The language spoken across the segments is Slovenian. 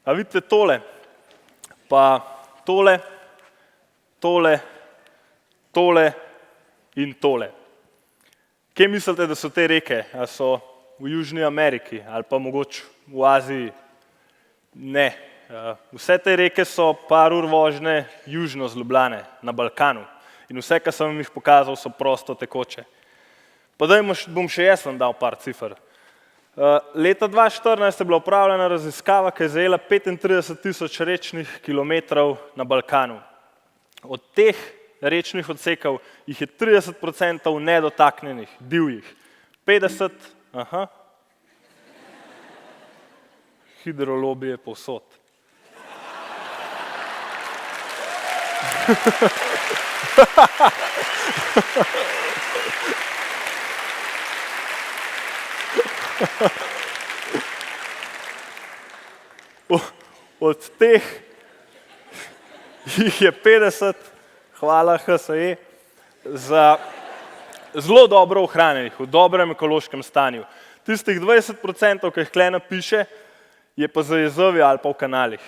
A vidite tole, pa tole, tole, tole in tole. Kje mislite, da so te reke? A so v Južni Ameriki ali pa mogoče v Aziji? Ne. Vse te reke so par ur vožnje južno z Ljubljane, na Balkanu. In vse, kar sem vam jih pokazal, so prosto tekoče. Pa bom še jaz vam dal par cifer. Leta 2014 je bila opravljena raziskava, ki je zajela 35.000 rečnih kilometrov na Balkanu. Od teh rečnih odsekov jih je 30% nedotaknjenih, divjih. 50, hidrolobi je povsod. Od teh jih je 50, hvala HSE, za zelo dobro ohranjenih, v dobrem ekološkem stanju. Tistih 20%, ki jih tukaj napiše, je pa za jezovje ali pa v kanalih.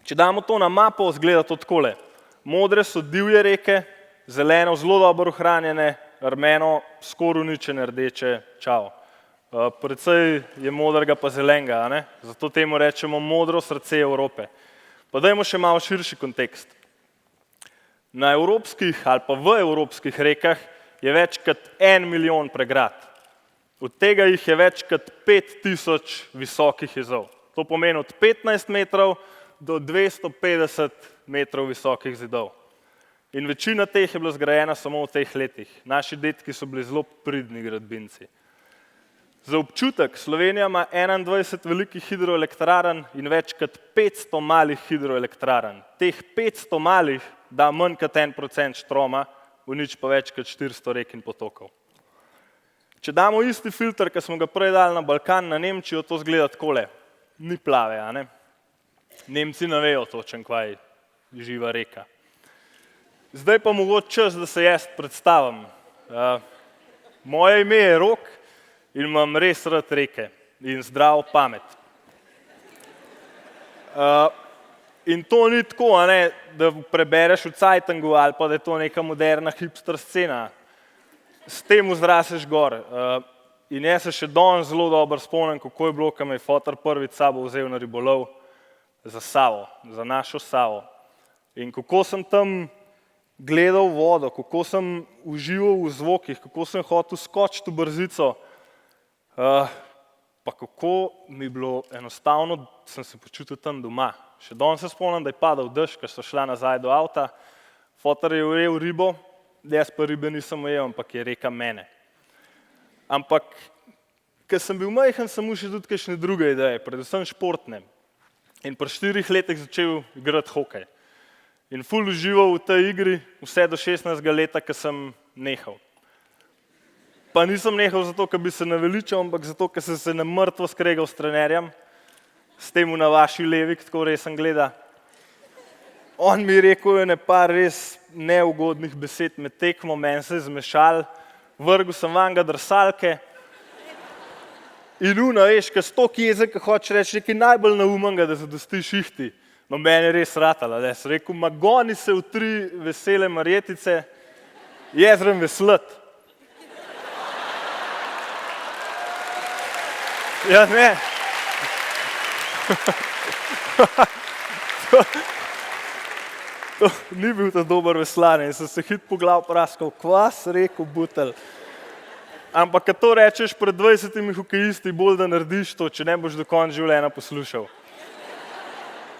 Če damo to na mapo, izgleda to takole. Modre so divje reke, zeleno zelo dobro ohranjene, rumeno skoraj uničene, rdeče čao. Precej je modrega pa zelenega, ne? Zato temu rečemo modro srce Evrope. Pa dajmo še malo širši kontekst. Na evropskih ali pa v evropskih rekah je več kot 1 milijon pregrad. Od tega jih je več kot 5.000 visokih jezov. To pomeni od 15 metrov do 250 metrov visokih zidov. In večina teh je bila zgrajena samo v teh letih. Naši dedki so bili zelo pridni gradbinci. Za občutek, Slovenija ima 21 velikih hidroelektrarn in več kot 500 malih hidroelektrarn. Teh 500 malih da manj kot 1% štroma, uniči pa več kot 400 rek in potokov. Če damo isti filter, ki smo ga prej dali na Balkan, na Nemčijo, to izgleda takole. Ni plave, a ne? Nemci ne vejo točno, kaj je živa reka. Zdaj pa mogoče čas, da se jaz predstavim. Moje ime je Rok in imam res rad reke in zdravo pamet. In to ni tako, a ne, da prebereš v Cajtangu ali pa da je to neka moderna hipster scena. S tem zraseš gor. In jaz se še danes zelo dobro spomnim, kako je bilo, ko me je foter prvič s sabo vzel na ribolov za Savo, za našo Savo. In kako sem tam gledal vodo, kako sem užival v zvokih, kako sem hotel skočiti v brzico, pa kako mi je bilo enostavno, sem se počutil tam doma. Še danes se spomnim, da je padal dež, ko so šla nazaj do avta, foter je ujel ribo, jaz pa ribe nisem ujel, ampak je reka mene. Ampak, ko sem bil majhen, sem imel še tudi kakšne druge ideje, predvsem športne. In pri 4 letih začel igrati hokej. In ful užival v tej igri vse do 16. leta, ko sem nehal. Pa nisem nehal zato, ker bi se naveličal, ampak zato, ker sem se na mrtvo skregal s trenerjem, s temu na vaši levi, tako resen gleda. On mi je rekel ene par res neugodnih besed med tekmo, meni se je zmešal, vrgel sem vanga drsalke in veš, ko stok jezik, ko hočeš reči nekaj najbolj naumnega, da zadostiš ihti. No, meni je res ratala, da sem rekel, ma goni se v 3 vesele marjetice, jezrem veslet. Ja, ne. To ni bil ta dober veslanje in sem se hit po glav praskal, kvas, rekel, butelj. Ampak, ko to rečeš pred 20 hokejisti, bolj da narediš to, če ne boš do konca življenja poslušal.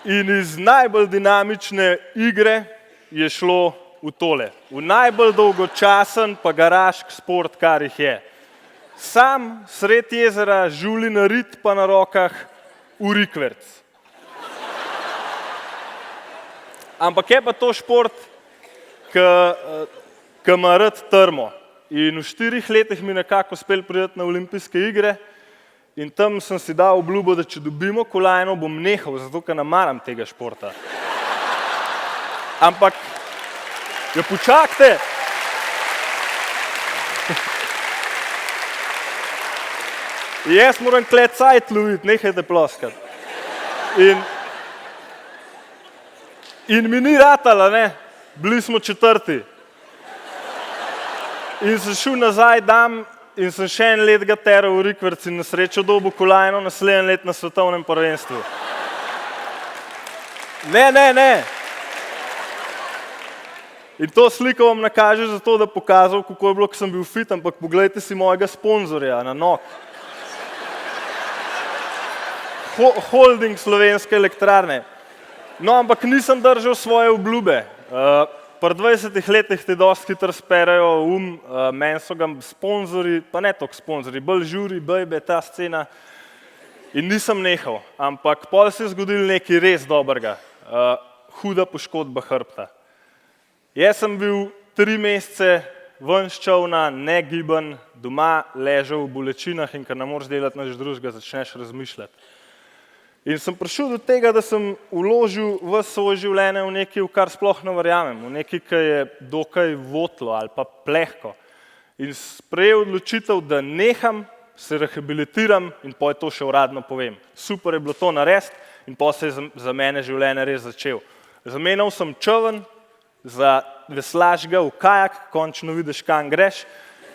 In iz najbolj dinamične igre je šlo v tole. V najbolj dolgočasen pa garaški sport, kar jih je. Sam sred jezera žuli na rit pa na rokah v rikverc. Ampak je pa to šport, ki ima rad trmo. In v 4 letih mi nekako uspel priti na olimpijske igre in tam sem si dal obljubo, da če dobimo kolajno, bom nehal, zato ker ne maram tega športa. Ampak, ja počakajte. Jaz moram kle cajt loviti, nehajte ploskati. In In mi ni ratala, ne, bili smo 4. In sem šel nazaj dam in sem še en let ga teral v rikverc in na srečo dobil kolajno naslednje let na svetovnem prvenstvu. Ne. In to sliko vam nakaže zato, da pokazal, kako je bilo, ko sem bil fit, ampak poglejte si mojega sponzorja na nog. Holding Slovenske elektrarne. No, ampak nisem držal svoje obljube. Pri 20 letih ti dosti hitro sperejo meni so ga sponzorji, pa ne toliko sponzorji, bolj žuri, bejbe, ta scena. In nisem nehal, ampak pol se je zgodilo nekaj res dobrega. Huda poškodba hrbta. Jaz sem bil 3 mesece ven s čolna, negiben, doma ležal v bolečinah in ker ne moreš delati nič drugega, začneš razmišljati. In sem prišel do tega, da sem vložil v svoje življenje v nekaj, v kar sploh ne verjamem, v nekaj, ki je dokaj votlo ali pa plehko. In sprejel odločitev, da neham, se rehabilitiram in potem to še uradno povem. Super je bilo to narediti in potem se je za mene življenje res začel. Zamenjal sem čoln, za veslaš ga v kajak, končno vidiš, kam greš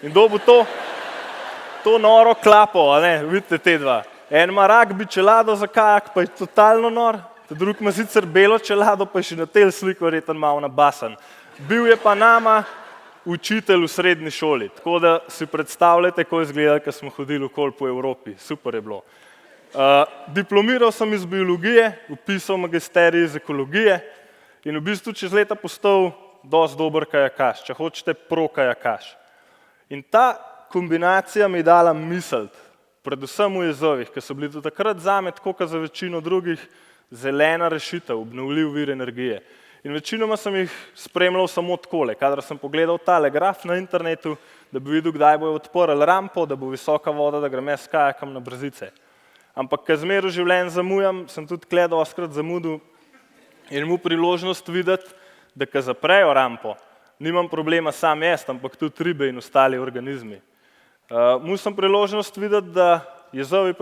in dobil to noro klapo, a ne, vidite te dva. En ima rugby čelado za kajak, pa je totalno nor, drug ima sicer belo čelado, pa je še na tel slik verjetno malo nabasan. Bil je pa nama učitelj v srednji šoli, tako da si predstavljate, kako je izgledalo, ko smo hodili okoli po Evropi, super je bilo. Diplomiral sem iz biologije, vpisal magisterij iz ekologije in v bistvu čez leta postal dosti dober kajakaš, če hočete pro kajakaš. In ta kombinacija mi je dala misliti, predvsem v jezovih, ki so bili do takrat zame, tako kot za večino drugih, zelena rešitev, obnovljiv vir energije. In večinoma sem jih spremljal samo takole, kadar sem pogledal tale graf na internetu, da bi videl, kdaj bojo odprli rampo, da bo visoka voda, da grem jaz s kajakom na brzice. Ampak, ker zmeraj v življenju zamujam, sem tudi tule dostikrat zamudil in imel priložnost videti, da ko zaprejo rampo, nimam problema sam jaz, ampak tudi ribe in ostali organizmi. Imel sem priložnost videti, da jezovi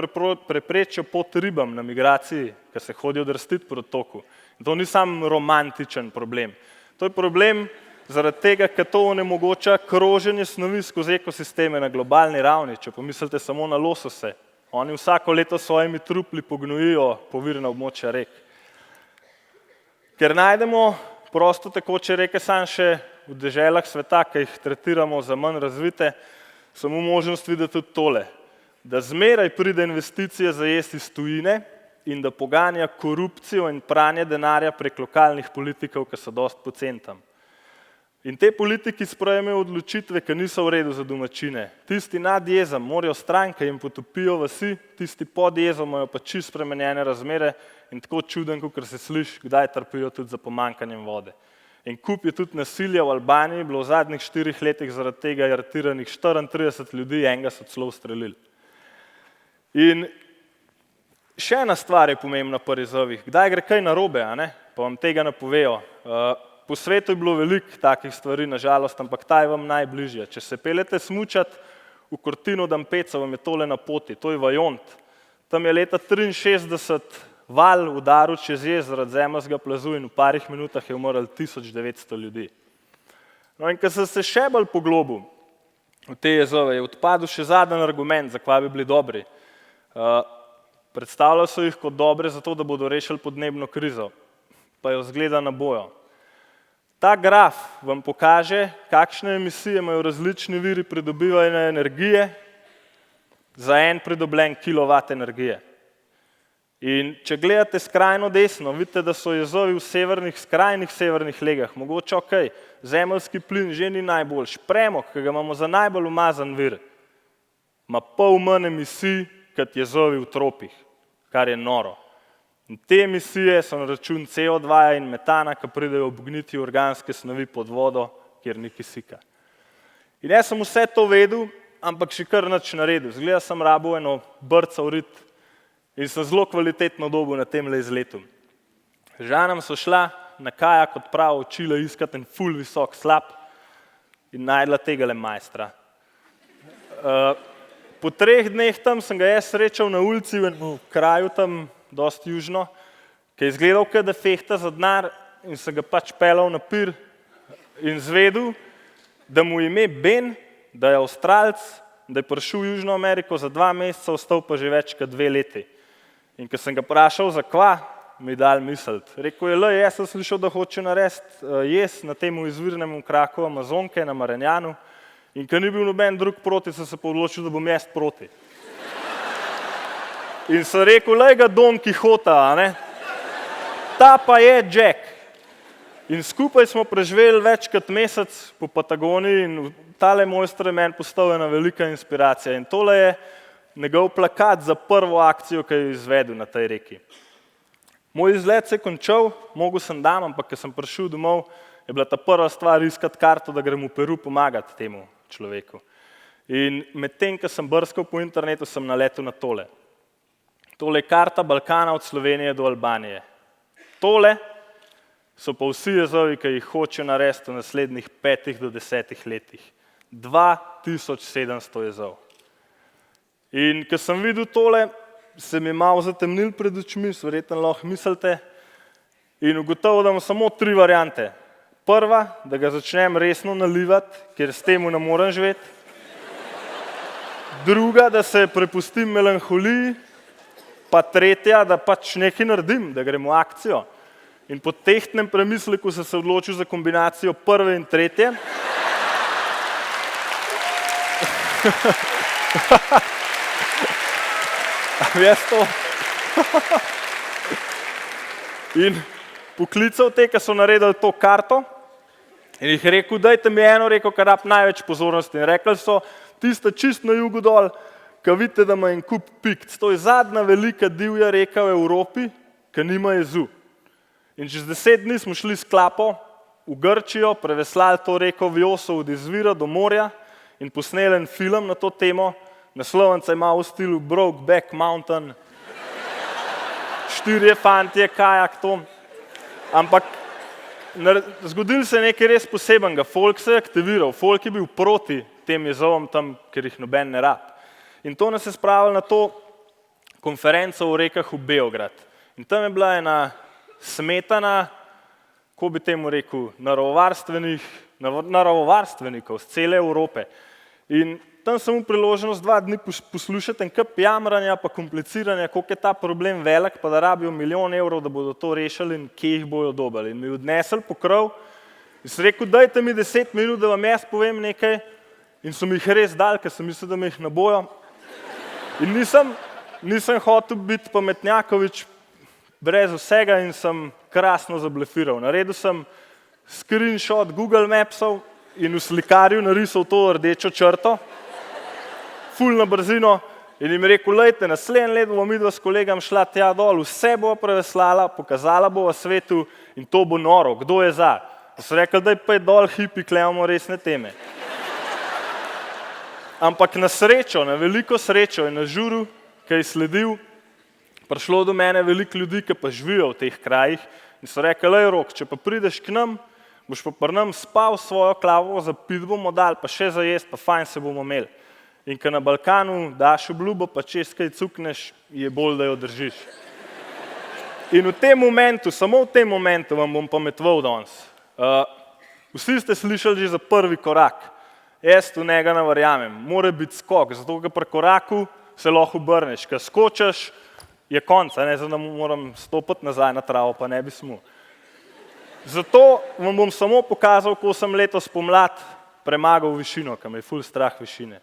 preprečijo pot ribam na migraciji, ki se hodijo drstiti proti toku. In to ni samo romantičen problem. To je problem zaradi tega, ker to onemogoča kroženje snovi skozi ekosisteme na globalni ravni. Če pomislite samo na losose, oni vsako leto s svojimi trupli pognojijo povirna območja rek. Ker najdemo prosto tekoče reke samo še v deželah sveta, ki jih tretiramo za manj razvite, samo možnost videti tudi tole, da zmeraj pride investicije za jesti iz tujine in da poganja korupcijo in pranje denarja prek lokalnih politikov, ki so dosti poceni tam. In te politiki sprejmejo odločitve, ki niso v redu za domačine. Tisti nad jezom morajo stranke jim potopijo vasi, tisti pod jezom imajo pa čisto spremenjene razmere in tako čuden, kot se sliši, kdaj trpijo tudi za pomanjkanjem vode. In kup je tudi nasilja v Albaniji, bilo v zadnjih 4 letih zaradi tega aretiranih 34 ljudi, enega so celo ustrelili. In še ena stvar je pomembna pri jezovih, kdaj gre kaj narobe, a ne? Pa vam tega ne povejo. Po svetu je bilo veliko takih stvari, nažalost, ampak ta je vam najbližja. Če se peljete smučat v Cortino d'Ampezzo, vam je tole na poti, to je Vajont. Tam je leta 1963 val udaril čez jez zaradi zemeljskega plazu in v parih minutah je umrlo 1900 ljudi. No in ko sem se še bolj poglobil v te jezove, je odpadel še zadnji argument, zakaj bi bili dobri. Predstavljali so jih kot dobre zato, da bodo rešili podnebno krizo, pa jo zgleda na bojo. Ta graf vam pokaže, kakšne emisije imajo različni viri pridobivanja energije za en pridobljen kilovat energije. In če gledate skrajno desno, vidite, da so jezovi v skrajnih severnih legah, mogoče okej, zemeljski plin že ni najboljši, premog, ki ga imamo za najbolj umazan vir, ima pol manj emisij kot jezovi v tropih, kar je noro. In te emisije so na račun CO2 in metana, ki pridejo ogniti organske snovi pod vodo, kjer ni kisika. In jaz sem vse to vedel, ampak še kar nič naredil. Zgleda sem rabil eno brco v rit in sem zelo kvalitetno dobil na temle izletu. Žanom so šla na kajak od pravo učila iskati en ful visok slap in najdla tegale majstra. Po 3 dneh tam sem ga jaz srečal na ulici v enem kraju tam, dosti južno, ki je izgledal, da fehta za denar in sem ga pač pelal na pir in zvedel, da mu ime Ben, da je Avstralec, da je prišel v Južno Ameriko za 2 meseca, ostal pa že več kot 2 leti. In ko sem ga vprašal, za kva, mi je dal misliti. Rekel je, jaz sem slišal, da hoče narediti jesti na temu izvirnemu kraku Amazonke, na Maranjanu, in ko ni bil noben drug proti, sem se pa odločil, da bom jaz proti. In sem rekel, ga Don Kihota, a ne? Ta pa je Jack. In skupaj smo preživeli več kot mesec po Patagoniji in tale mojster je meni postal ena velika inspiracija. In tole je njegov plakat za prvo akcijo, ki je izvedel na tej reki. Moj izlet se je končal, mogel sem dam, ampak ko sem prišel domov, je bila ta prva stvar iskati karto, da grem v Peru pomagati temu človeku. In medtem, ko sem brskal po internetu, sem naletel na tole. Tole je karta Balkana od Slovenije do Albanije. Tole so pa vsi jezovi, ki jih hoče narediti v naslednjih 5 do 10 letih. 2700 jezov. In ko sem videl tole, se mi je malo zatemnil pred očmi, verjetno lahko mislite, in ugotovil, da imam samo 3 variante. Prva, da ga začnem resno nalivati, ker s tem ne morem živeti. Druga, da se prepustim melanholiji, pa tretja, da pač nekaj naredim, da grem v akcijo. In po tehtnem premisleku sem se odločil za kombinacijo prve in tretje. Veš to? In poklical te, ki so naredili to karto in jih rekel, dajte mi eno reko, kar rab največ pozornosti. In rekli so, tiste čist na jugu dol, ko vidite, da ima en kup pikt. To je zadnja velika divja reka v Evropi, ki nima jezu. In čez 10 dni smo šli s klapo v Grčijo, preveslali to reko Vjoso od izvira do morja in posneli en film na to temo. Naslovnica ima v stilu Brokeback Mountain, 4 fantje, kajak to. Ampak zgodil se je nekaj res posebenega. Folk se je aktiviral, folk je bil proti tem jezovom tam, ker jih noben ne rab. In to nas je spravilo na to konferenco o rekah v Beograd. In tam je bila ena smetana, ko bi temu rekel, naravovarstvenikov z cele Evrope. In tam sem imel priložnost 2 dni poslušati en kup jamranja pa kompliciranja, koliko je ta problem velik, pa da rabijo 1 milijon evrov, da bodo to rešili in kje jih bojo dobili. In mi odnesli pokrov in sem rekel, dajte mi 10 minut, da vam jaz povem nekaj. In so mi jih res dali, ker sem mislil, da me jih ne bojo. In nisem hotel biti pametnjakovič brez vsega in sem krasno zablefiral. Naredil sem screenshot Google Mapsov in v slikarju narisal to rdečo črto, ful na brzino in jim rekel, lejte, naslednje leto bomo midva s kolegom šla tja dol, vse bova preveslala, pokazala bova svetu in to bo noro, kdo je za? So rekli, daj pa je dol hipi, klevamo resne teme. Ampak na srečo, na veliko srečo in na žuru, ki je sledil, prišlo do mene veliko ljudi, ki pa živijo v teh krajih in so rekli, Rok, če pa prideš k nam, boš pa pri nam spal svojo klavo, za pit bomo dali, pa še za jesti, pa fajn se bomo imeli. In ko na Balkanu daš obljubo, pa čez kaj cukneš, je bolj, da jo držiš. In v tem momentu, samo v tem momentu vam bom pametval danes. Vsi ste slišali že za prvi korak. Jaz v njega ne verjamem. Mora biti skok, zato ker pri koraku se lahko obrneš. Ko skočeš, je konc, ne, zato moram stopiti nazaj na travo, pa ne bi smel. Zato vam bom samo pokazal, ko sem letos pomlad premagal višino, ker me je ful strah višine.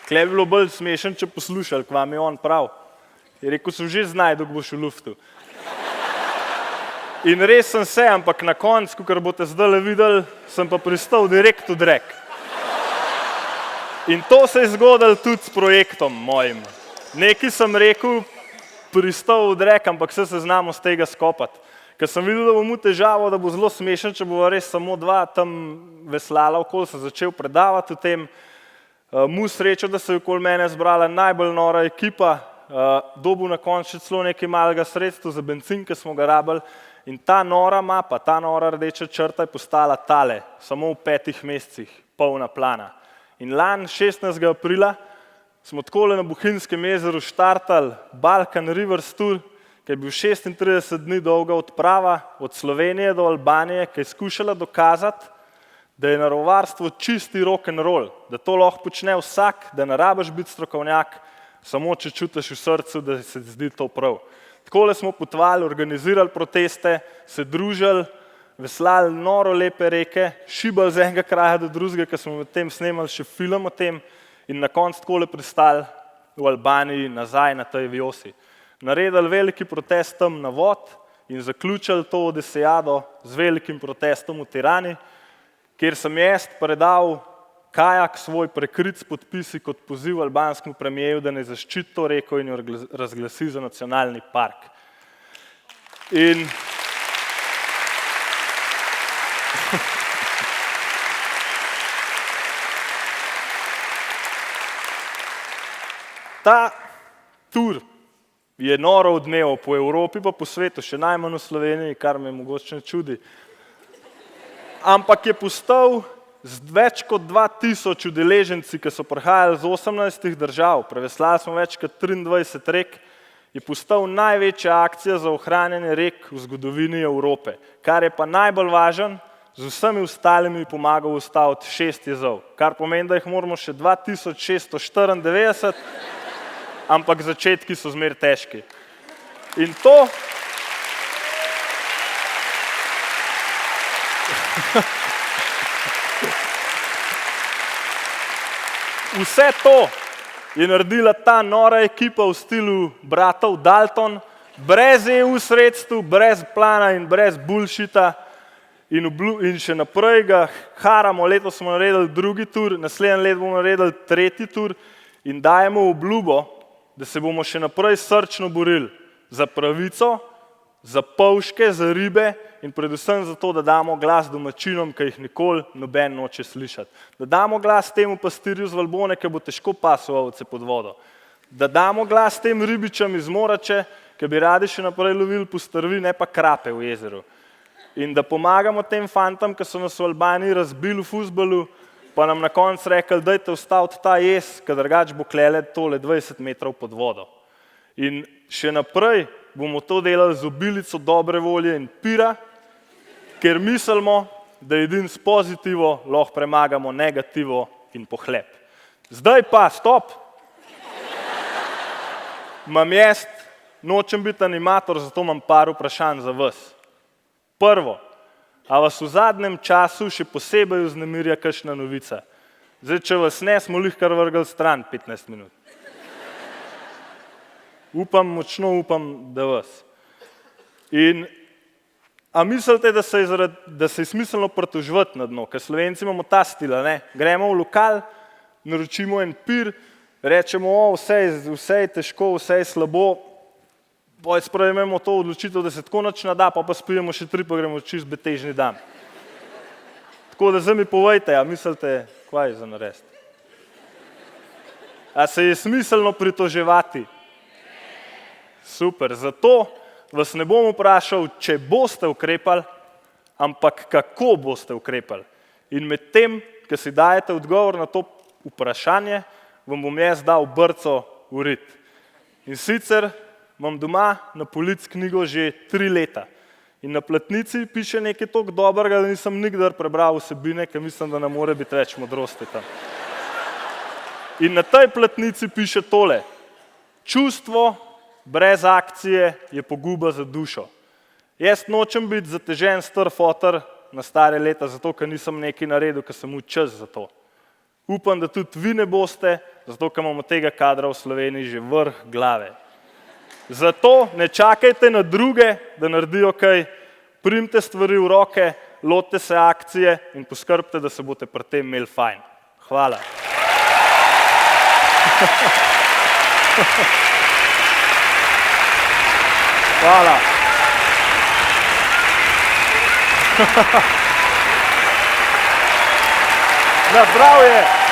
Tle bi bilo bolj smešen, če poslušali, k vam je on prav. Je rekel, sem že znaj, dok boš v luftu. In res sem se, ampak na koncu, kakor boste zdajle videli, sem pa pristal direkt v drek. In to se je zgodilo tudi s projektom mojim. Nekaj sem rekel, pristal v drek, ampak se znamo z tega skopati. Ker sem videl, da bom imel težavo, da bo zelo smešen, če bo res samo 2 tam veslala okoli, sem začel predavati o tem, Mu srečo, da se je okoli mene zbrala najbolj nora ekipa, dobil na koncu celo nekaj malega sredstva za bencin, ki smo ga rabili, in ta nora mapa, ta nora rdeča črta je postala tale, samo v 5 mesecih, polna plana. In lani 16. aprila smo takole na Bohinjskem jezeru štartali Balkan Rivers Tour, ki je bil 36 dni dolga odprava od Slovenije do Albanije, ki je skušala dokazati, da je naravovarstvo čisti rock'n'roll, da to lahko počne vsak, da ne rabiš biti strokovnjak, samo če čutiš v srcu, da se zdi to prav. Takole smo potovali, organizirali proteste, se družili, veslali noro lepe reke, šibali z enega kraja do drugega, ker smo med tem snemali še film o tem in na koncu takole pristali v Albaniji nazaj na tej Vjosi. Naredili veliki protest tam na vod in zaključili to odesejado z velikim protestom v Tirani, kjer sem jaz predal kajak svoj prekrit s podpisi kot poziv albanskemu premijeju, da ne zaščiti to reko in jo razglasi za nacionalni park. In ta tur je noro odmeval po Evropi pa po svetu, še najmanj v Sloveniji, kar me mogoče ne čudi. Ampak je postal z več kot 2000 udeleženci, ki so prihajali z 18 držav, preveslali smo več kot 23 rek, je postal največja akcija za ohranjanje rek v zgodovini Evrope. Kar je pa najbolj važen, z vsemi ostalimi pomagal ustaviti 6 jezov, kar pomeni, da jih moramo še 2694, ampak začetki so zmer težki. In to vse to je naredila ta nora ekipa v stilu bratov Dalton, brez EU sredstev, brez plana in brez bullshita in še naprej ga haramo. Letos smo naredili drugi tur, naslednje let bomo naredili tretji tur in dajemo obljubo, da se bomo še naprej srčno borili za pravico, za polžke, za ribe in predvsem za to, da damo glas domačinom, ki jih nikoli noben noče slišati. Da damo glas temu pastirju z Valbone, ki bo težko pasel ovce pod vodo. Da damo glas tem ribičem iz Morače, ki bi radi še naprej lovili postrvi, ne pa krape v jezeru. In da pomagamo tem fantom, ki so nas v Albaniji razbili v fuzbalu, pa nam na koncu rekli, dajte ustaviti ta jez, ker drugače bo klele tole 20 metrov pod vodo. In še naprej bomo to delali z obilico dobre volje in pira, ker mislimo, da edino s pozitivo lahko premagamo negativo in pohlep. Zdaj pa, stop! Nočem biti animator, zato imam par vprašanj za vas. Prvo, a vas v zadnjem času še posebej vznemirja kakšna novica? Zdaj, če vas ne, smo lih kar vrgli stran 15 minut. Močno upam, da vas. In a mislite, da se je smiselno pritoževati na dno, ker Slovenci imamo ta stil, ne? Gremo v lokal, naročimo en pir, rečemo, vse je težko, vse je slabo, sprejmemo to odločitev, da se tako nič ne da, pa spijemo še 3, pa gremo čist betežni dan. Tako da zdaj mi povejte, a mislite, kaj je za narediti? A se je smiselno pritoževati? Super, zato vas ne bom vprašal, če boste ukrepali, ampak kako boste ukrepali. In med tem, ko si dajete odgovor na to vprašanje, vam bom jaz dal brco v rit. In sicer imam doma na polici knjigo že 3 leta. In na platnici piše nekaj toliko dobrega, da nisem nikdar prebral vsebine, ker mislim, da ne more biti več modrosti tam. In na tej platnici piše tole. Čustvo brez akcije je poguba za dušo. Jaz nočem biti zatežen star foter na stare leta, zato ker nisem nekaj naredil, ker sem imel čas za to. Upam, da tudi vi ne boste, zato ker imamo tega kadra v Sloveniji že vrh glave. Zato ne čakajte na druge, da naredijo kaj, primite stvari v roke, lotite se akcije in poskrbite, da se boste pri tem imeli fajn. Hvala. Hvala. Na zdravje!